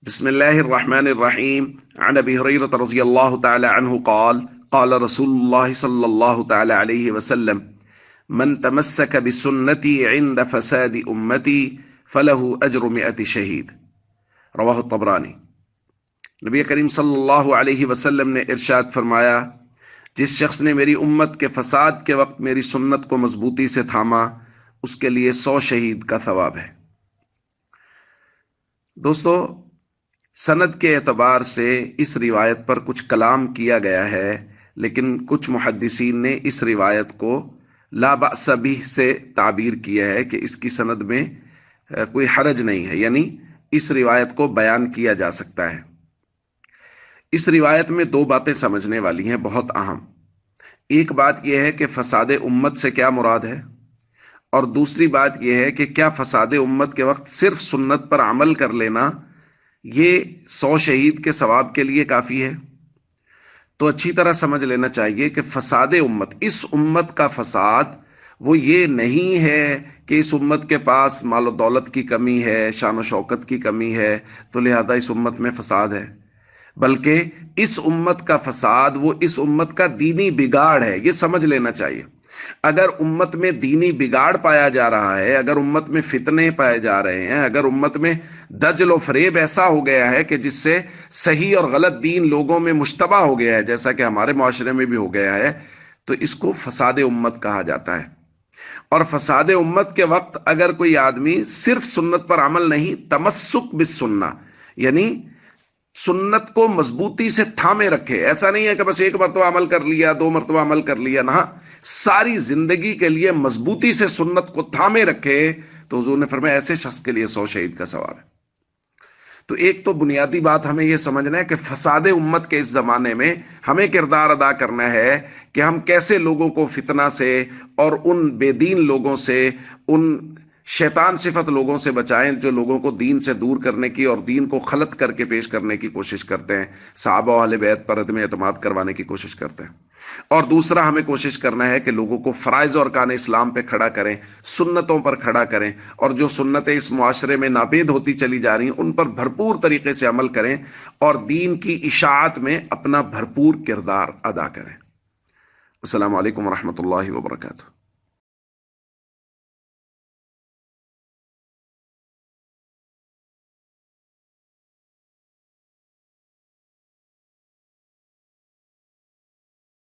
بسم الله الرحمن الرحيم. عن أبي هريرة رضي الله تعالى عنه قال قال رسول الله صلى الله تعالى عليه وسلم: من تمسك بسنتي عند فساد أمتي فله أجر 100 شهيد. رواہ الطبرانی۔ نبی کریم صلی اللہ علیہ وسلم نے ارشاد فرمایا، جس شخص نے میری امت کے فساد کے وقت میری سنت کو مضبوطی سے تھاما، اس کے لیے 100 شہید کا ثواب ہے۔ دوستو، سند کے اعتبار سے اس روایت پر کچھ کلام کیا گیا ہے، لیکن کچھ محدثین نے اس روایت کو لا بأس بہ سے تعبیر کیا ہے کہ اس کی سند میں کوئی حرج نہیں ہے، یعنی اس روایت کو بیان کیا جا سکتا ہے۔ اس روایت میں 2 باتیں سمجھنے والی ہیں، بہت اہم۔ ایک بات یہ ہے کہ فساد امت سے کیا مراد ہے، اور دوسری بات یہ ہے کہ کیا فساد امت کے وقت صرف سنت پر عمل کر لینا یہ 100 شہید کے ثواب کے لیے کافی ہے؟ تو اچھی طرح سمجھ لینا چاہیے کہ فساد امت، اس امت کا فساد وہ یہ نہیں ہے کہ اس امت کے پاس مال و دولت کی کمی ہے، شان و شوکت کی کمی ہے تو لہذا اس امت میں فساد ہے، بلکہ اس امت کا فساد وہ اس امت کا دینی بگاڑ ہے، یہ سمجھ لینا چاہیے۔ اگر امت میں دینی بگاڑ پایا جا رہا ہے، اگر امت میں فتنے پائے جا رہے ہیں، اگر امت میں دجل و فریب ایسا ہو گیا ہے کہ جس سے صحیح اور غلط دین لوگوں میں مشتبہ ہو گیا ہے، جیسا کہ ہمارے معاشرے میں بھی ہو گیا ہے، تو اس کو فساد امت کہا جاتا ہے۔ اور فساد امت کے وقت اگر کوئی آدمی صرف سنت پر عمل نہیں، تمسک بالسنہ، یعنی سنت کو مضبوطی سے تھامے رکھے، ایسا نہیں ہے کہ بس ایک مرتبہ عمل کر لیا، 2 مرتبہ عمل کر لیا، نہ، ساری زندگی کے لیے مضبوطی سے سنت کو تھامے رکھے، تو حضور نے فرمایا ایسے شخص کے لیے 100 شہید کا ثواب ہے۔ تو ایک تو بنیادی بات ہمیں یہ سمجھنا ہے کہ فساد امت کے اس زمانے میں ہمیں کردار ادا کرنا ہے کہ ہم کیسے لوگوں کو فتنہ سے اور ان بے دین لوگوں سے، ان شیطان صفت لوگوں سے بچائیں جو لوگوں کو دین سے دور کرنے کی اور دین کو خلط کر کے پیش کرنے کی کوشش کرتے ہیں، صحابہ و اہل بیت پر عدم اعتماد کروانے کی کوشش کرتے ہیں۔ اور دوسرا، ہمیں کوشش کرنا ہے کہ لوگوں کو فرائض اور ارکان اسلام پہ کھڑا کریں، سنتوں پر کھڑا کریں، اور جو سنتیں اس معاشرے میں ناپید ہوتی چلی جا رہی ہیں ان پر بھرپور طریقے سے عمل کریں اور دین کی اشاعت میں اپنا بھرپور کردار ادا کریں۔ السلام علیکم ورحمۃ اللہ وبرکاتہ۔